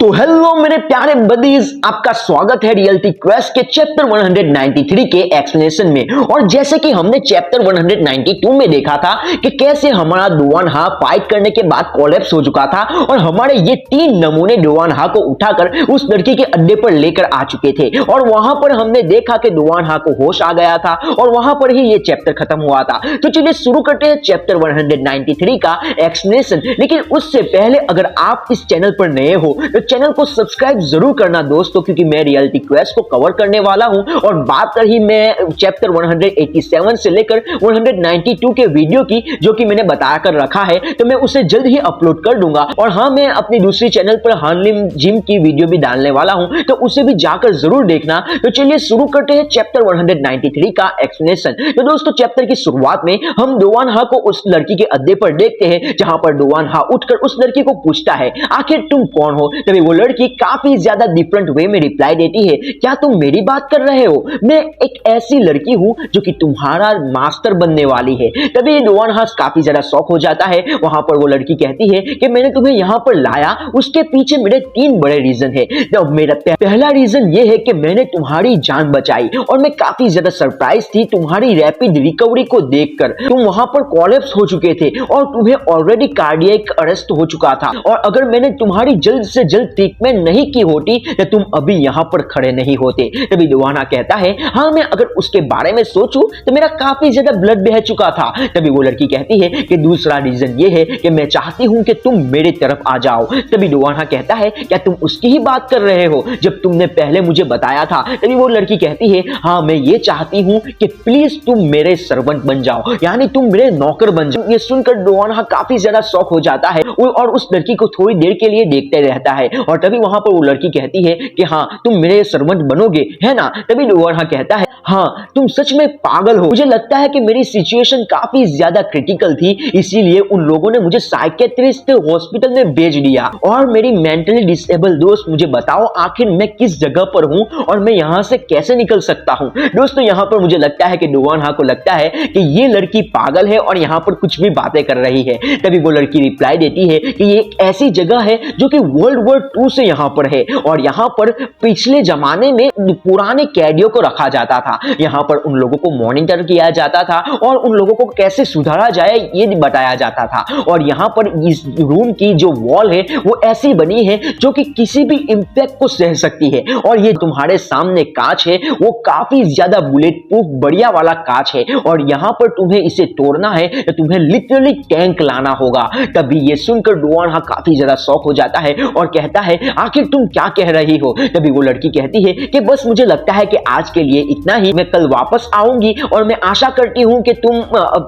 तो हेलो मेरे प्यारे बडीज, आपका स्वागत है रियलिटी क्वेस्ट के चैप्टर 193 के एक्सप्लेनेशन में। और जैसे कि हमने चैप्टर 192 में देखा था कि कैसे हमारा डुआनहा फाइट करने के बाद कोलैप्स हो चुका था और हमारे ये 3 नमूने डुआनहा को उठाकर उस लड़की के अड्डे पर लेकर आ चुके थे और वहां पर हमने देखा कि डुआनहा को होश आ गया था और वहां पर ही ये चैप्टर खत्म हुआ था। तो चलिए शुरू करते हैं चैप्टर 193 का एक्सप्लेनेशन। लेकिन उससे पहले अगर आप इस चैनल पर नए हो तो चैनल को सब्सक्राइब जरूर करना दोस्तों, क्योंकि मैं रियलिटी क्वेस्ट को कवर करने वाला हूं। और बात रही मैं चैप्टर 187 से लेकर 192 के वीडियो की, जो कि मैंने बता कर रखा है, तो मैं उसे जल्द ही अपलोड कर दूंगा। और हाँ, मैं अपनी दूसरी चैनल पर हानलिम जिम की वीडियो भी डालने वाला हूं, तो उसे भी जाकर जरूर देखना। तो चलिए शुरू करते हैं चैप्टर 193 का एक्सप्लेनेशन। तो दोस्तों चैप्टर की शुरुआत में हम डुआनहा को उस लड़की के अड्डे पर देखते हैं, जहां पर डुआनहा उठकर उस लड़की को पूछता है आखिर तुम कौन हो। तभी वो लड़की काफी ज्यादा डिफरेंट वे में रिप्लाई देती है, क्या तुम मेरी बात कर रहे हो? मैं एक ऐसी लड़की हूं जो कि तुम्हारा मास्टर बनने वाली है। तभी डुआनहा काफी ज्यादा शॉक हो जाता है। वहां पर वो लड़की कहती है कि मैंने तुम्हें यहां पर लाया, उसके पीछे मेरे 3 बड़े रीजन है। तो मेरा पहला रीजन ये है कि मैंने तुम्हारी जान बचाई और मैं काफी ज्यादा सरप्राइज थी तुम्हारी रैपिड रिकवरी को देखकर। तुम वहां पर कोलैप्स हो चुके थे और तुम्हें ऑलरेडी कार्डियक अरेस्ट हो चुका था, और अगर मैंने तुम्हारी जल्द से जल्द ट्रीटमेंट नहीं की होती तो तुम अभी यहाँ पर खड़े नहीं होते। तभी डुआनहा कहता है हाँ, मैं अगर उसके बारे में सोचूं तो मेरा काफी ज्यादा ब्लड बह चुका था। तभी वो लड़की कहती है कि दूसरा रीजन ये है कि मैं चाहती हूं कि तुम मेरे तरफ आ जाओ। तभी डुआनहा कहता है क्या तुम उसकी ही बात कर रहे हो जब तुमने पहले मुझे बताया था? तभी वो लड़की कहती है हाँ, मैं ये चाहती हूं कि प्लीज तुम मेरे सर्वेंट बन जाओ, यानी तुम मेरे नौकर बन जाओ। ये सुनकर डुआनहा काफी ज्यादा शॉक हो जाता है और उस लड़की को थोड़ी देर के लिए देखते रहता है। और तभी वहां पर वो लड़की कहती है कि हाँ, तुम मेरे सर्वेंट बनोगे है ना? तभी डुआनहा कहता है हाँ, तुम सच में पागल हो। मुझे लगता है कि मेरी सिचुएशन काफी ज्यादा क्रिटिकल थी, इसीलिए उन लोगों ने मुझे साइकेट्रिस्ट हॉस्पिटल में भेज दिया। और मेरी मेंटली डिसेबल दोस्त, मुझे बताओ आखिर मैं किस जगह पर हूँ और मैं यहाँ से कैसे निकल सकता हूँ? दोस्तों यहाँ पर मुझे लगता है कि डुआनहा को लगता है कि ये लड़की पागल है और यहाँ पर कुछ भी बातें कर रही है। तभी वो लड़की रिप्लाई देती है कि ये एक ऐसी जगह है जो कि वर्ल्ड वॉर 2 से यहाँ पर है और यहाँ पर पिछले जमाने में पुराने कैदियों को रखा जाता था। यहाँ पर उन लोगों को मॉनिटर किया जाता था और उन लोगों को कैसे सुधारा जाए ये बताया जाता था। और यहाँ पर इस रूम की जो वॉल है वो ऐसी बनी है जो कि किसी भी इंपैक्ट को सह सकती है। और ये तुम्हारे सामने कांच है वो काफी ज्यादा बुलेट प्रूफ बढ़िया वाला कांच है, और यहाँ पर तुम्हें इसे तोड़ना है तो तुम्हें लिटरली टैंक लाना होगा। तभी ये सुनकर डुआनहा काफी ज्यादा शॉक हो जाता है और कहता है आखिर तुम क्या कह रही हो? तभी वो लड़की कहती है कि बस मुझे लगता है कि आज के लिए इतना ही, मैं कल वापस आऊंगी और मैं आशा करती हूं कि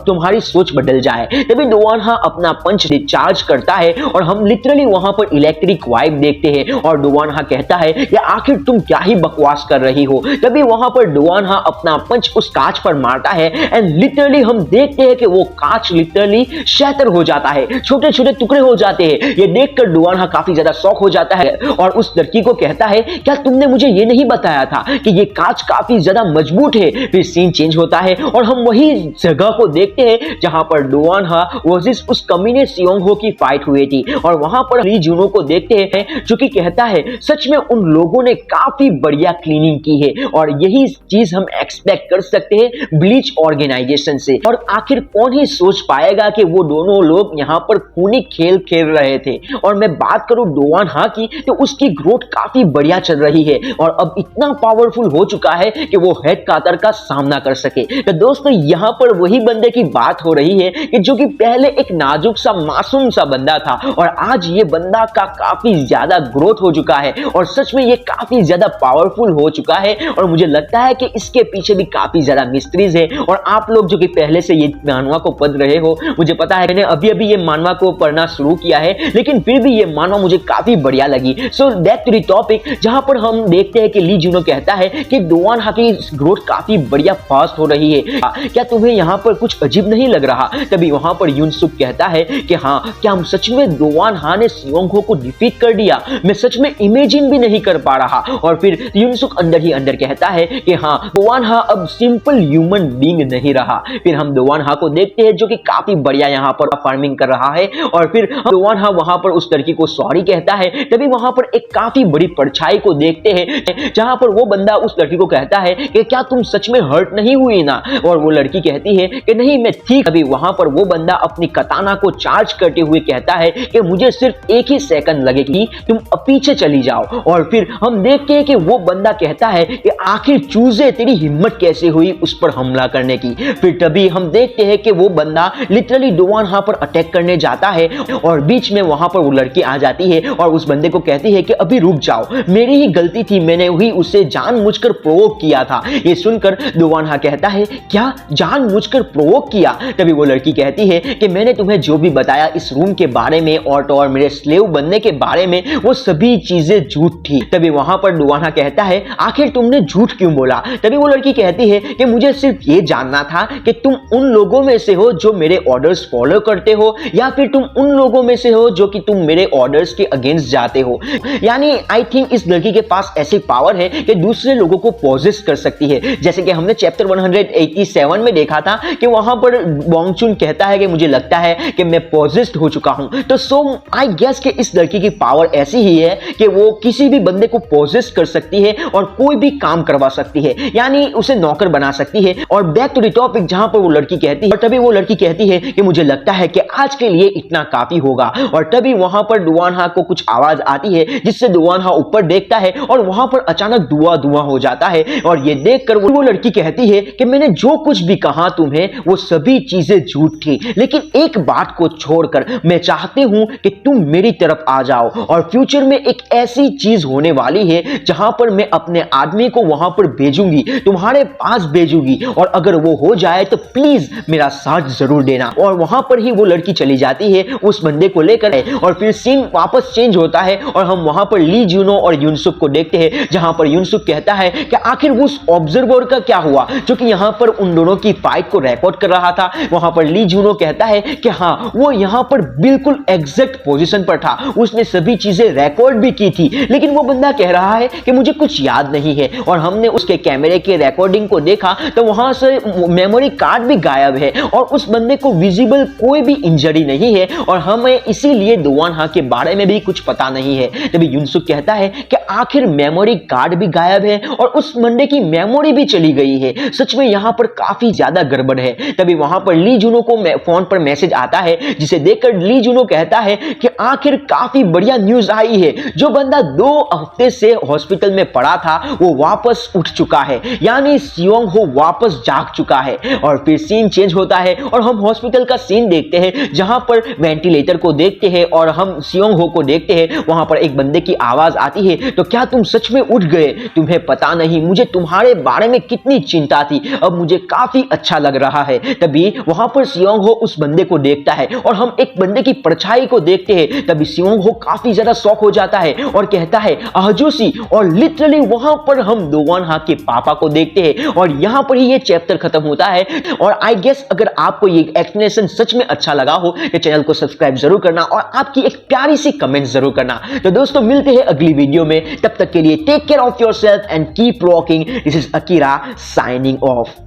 तुम्हारी सोच बदल जाए। तभी डुआनहा अपना पंच रिचार्ज करता है और हम लिटरली वहां पर इलेक्ट्रिक वाइब देखते हैं और डुआनहा कहता है कि आखिर तुम क्या ही बकवास कर रही हो। तभी वहां पर डुआनहा अपना पंच उस कांच पर मारता है एंड लिटरली हम देखते हैं कि वो कांच लिटरली शैटर हो जाता है, छोटे छोटे टुकड़े हो जाते हैं। ये देखकर डुआनहा काफी ज्यादा शॉक हो जाता है और उस लड़की को कहता है क्या तुमने मुझे ये नहीं बताया था कि ये कांच काफी ज्यादा मजबूत है? फिर सीन चेंज होता है और हम वही जगह को देखते हैं जहां पर डुआनहा वर्सेस उस कमीने सियोंग हो की फाइट हुई थी। और वहां पर ली जुनो को देखते हैं जो कि कहता है सच में उन लोगों ने काफी बढ़िया क्लीनिंग की है और यही चीज हम एक्सपेक्ट कर सकते हैं ब्लीच ऑर्गेनाइजेशन से। और आखिर कौन ही सोच पाएगा कि वो दोनों लोग यहाँ पर खूनी खेल खेल रहे थे। और मैं बात करूं डुआनहा की तो उसकी ग्रोथ काफी बढ़िया चल रही है और अब इतना पावरफुल हो चुका है कि वो हेड कातर का सामना कर सके। तो दोस्तों यहाँ पर वही बंदे की बात हो रही है कि जो कि पहले एक नाजुक सा मासूम सा बंदा था और आज ये बंदा का काफी ज्यादा ग्रोथ हो चुका है और सच में ये काफी ज्यादा पावरफुल हो चुका है। और मुझे लगता है कि इसके पीछे भी काफी ज्यादा मिस्ट्रीज है। और आप लोग जो कि पहले से ये मानवा को पढ़ रहे हो, मुझे पता है मैंने अभी अभी ये मानवा को पढ़ना शुरू किया है, लेकिन फिर भी ये मानवा मुझे काफी बढ़िया लगी। So back to the topic, जहां पर हम देखते हैं कि ली जुनो कहता है कि डुआनहा की ग्रोथ काफी बढ़िया फास्ट हो रही है, क्या तुम्हें यहाँ पर कुछ अजीब नहीं लग रहा? तभी वहां पर युनसुक कहता है कि हाँ, क्या हम सच में डुआनहा ने सियोंग हो को डिफीट कर दिया? मैं सच में इमेजिन भी नहीं कर पा रहा। और फिर युनसुक अंदर ही अंदर कहता है कि हाँ, डुआनहा अब सिंपल ह्यूमन बीइंग नहीं रहा। फिर हम डुआनहा को देखते हैं जो कि काफी बढ़िया यहाँ पर फार्मिंग कर रहा है और फिर डुआनहा वहां पर उस लड़की को सॉरी कहता है तभी वहां पर एक काफी बड़ी परछाई को देखते हैं, जहां पर वो बंदा उस लड़की को कहता है कि क्या तुम सच में हर्ट नहीं हुई ना, और वो लड़की कहती है कि नहीं मैं ठीक। तभी वहां पर वो बंदा अपनी कताना को चार्ज करते हुए कहता है कि मुझे सिर्फ एक ही सेकंड लगेगी, तुम पीछे चली जाओ। और फिर हम देखते हैं कि वो बंदा कहता है कि आखिर चूजे तेरी हिम्मत कैसे हुई उस पर हमला करने की। फिर तभी हम देखते हैं कि वो बंदा लिटरली डो वन हा पर अटैक करने जाता है और बीच में वहां पर वो लड़की आ जाती है और उस बंदे को कहती है कि अभी रुक जाओ, मेरी ही गलती थी, मैंने ही उसे जानबूझकर प्रोवोक किया था। ये सुनकर डो वन हा कहता है क्या जानबूझकर प्रोवोक किया? तभी वो लड़की कहती है कि मैंने तुम्हें जो भी बताया इस रूम के बारे में और मेरे स्लेव बनने के बारे में, वो सभी चीजें झूठ थी। तभी वहां पर डो वन हा कहता है आखिर तुमने झूठ क्यों बोला? तभी वो लड़की कहती है कि मुझे सिर्फ ये जानना था कि तुम उन लोगों में से हो जो मेरे ऑर्डर्स फॉलो करते हो या फिर तुम उन लोगों में से हो जो कि तुम मेरे ऑर्डर्स के अगेंस्ट जाते हो। यानी आई थिंक इस लड़की के पास ऐसी पावर है कि दूसरे लोगों को पॉजेस कर सकती है, जैसे कि हमने चैप्टर 187 में देखा था कि वहां पर बोंग चुन कहता है कि मुझे लगता है कि मैं पॉजेस्ड हो चुका हूं। तो सो आई गेस कि इस लड़की की पावर ऐसी ही है कि वो किसी भी बंदे को पॉजेस कर सकती है और कोई भी काम करवा सकती है, यानी उसे नौकर बना सकती है। और बैक टू द टॉपिक, जहां पर वो लड़की कहती है, और तभी वो लड़की कहती है कि मुझे लगता है कि आज के लिए इतना काफी होगा। और तभी वहां पर डो वन हा को कुछ आवाज आती है जिससे डो वन हा ऊपर देखता है और वहां पर अचानक धुआं धुआं हो जाता है। और ये देखकर वो लड़की कहती है कि मैंने जो कुछ भी कहा तुम्हें वो सभी चीजें झूठ थी, लेकिन एक बात को छोड़कर मैं चाहती हूं कि तुम मेरी तरफ आ जाओ और फ्यूचर में एक ऐसी चीज होने वाली है जहां पर मैं अपने आदमी को वहां पर भेजूंगी, तुम्हारे पास भेजूंगी, और अगर वो हो जाए तो प्लीज मेरा साथ जरूर देना। और वहां पर ही वो लड़की चली जाती है उस बंदे को लेकर। और फिर सीन वापस चेंज होता है और हम वहां पर ली जूनो और युनसुक को देखते हैं, जहां पर युनसुक कहता है कि आखिर उस ऑब्जर्वर का क्या हुआ जो कि यहां पर उन दोनों की फाइट को रिकॉर्ड कर रहा था। वहां पर ली जूनो कहता है कि हाँ वो यहां पर बिल्कुल एग्जैक्ट पोजीशन पर था, उसने सभी चीजें रिकॉर्ड भी की थी, लेकिन वो बंदा कह रहा है कि मुझे कुछ याद नहीं है। और हमने उसके कैमरे के रिकॉर्डिंग को देखा तो वहां से मेमोरी कार्ड भी गायब है और उस बंदे को विजिबल कोई भी इंजरी नहीं है और हमें इसीलिए डो वन हा के बारे में भी कुछ पता नहीं है। तभी युनसुक कहता है कि आखिर मेमोरी कार्ड भी गायब है और उस बंदे की मेमोरी भी चली गई है, सच में यहां पर काफी ज्यादा गड़बड़ है। तभी वहां पर ली जूनो को फोन पर मैसेज आता है, जिसे देखकर ली जूनो कहता है कि आखिर काफी बढ़िया न्यूज आई है, जो बंदा 2 हफ्ते से हॉस्पिटल में पड़ा था वो वापस उठ चुका है, यानी सियोंग हो वापस जाग चुका है। और फिर सीन चेंज होता है और हम हॉस्पिटल का सीन देखते हैं, जहां पर वेंटिलेटर को देखते हैं और हम सियोंग हो को देखते हैं। वहां पर एक बंदे की आवाज आती है, तो क्या तुम सच में उठ गए? तुम्हें पता नहीं मुझे तुम्हारे बारे में कितनी चिंता थी, अब मुझे काफी अच्छा लग रहा है। तभी वहां पर सियोंग हो उस बंदे को देखता है और हम एक बंदे की परछाई को देखते हैं। तभी सियोंग हो काफी ज्यादा शॉक हो जाता है और कहता है आजूसी, और लिटरली वहां पर हम डो वन हा के पापा को देखते हैं। और यहां पर ही ये चैप्टर खत्म होता है। और आई गेस अगर आपको ये एक्सप्लेनेशन सच में अच्छा लगा हो तो चैनल को सब्सक्राइब जरूर करना और आपकी एक प्यारी सी कमेंट जरूर करना। तो दोस्तों मिलते हैं अगली वीडियो में, तब तक के लिए take care of yourself and keep rocking. This is Akira signing of.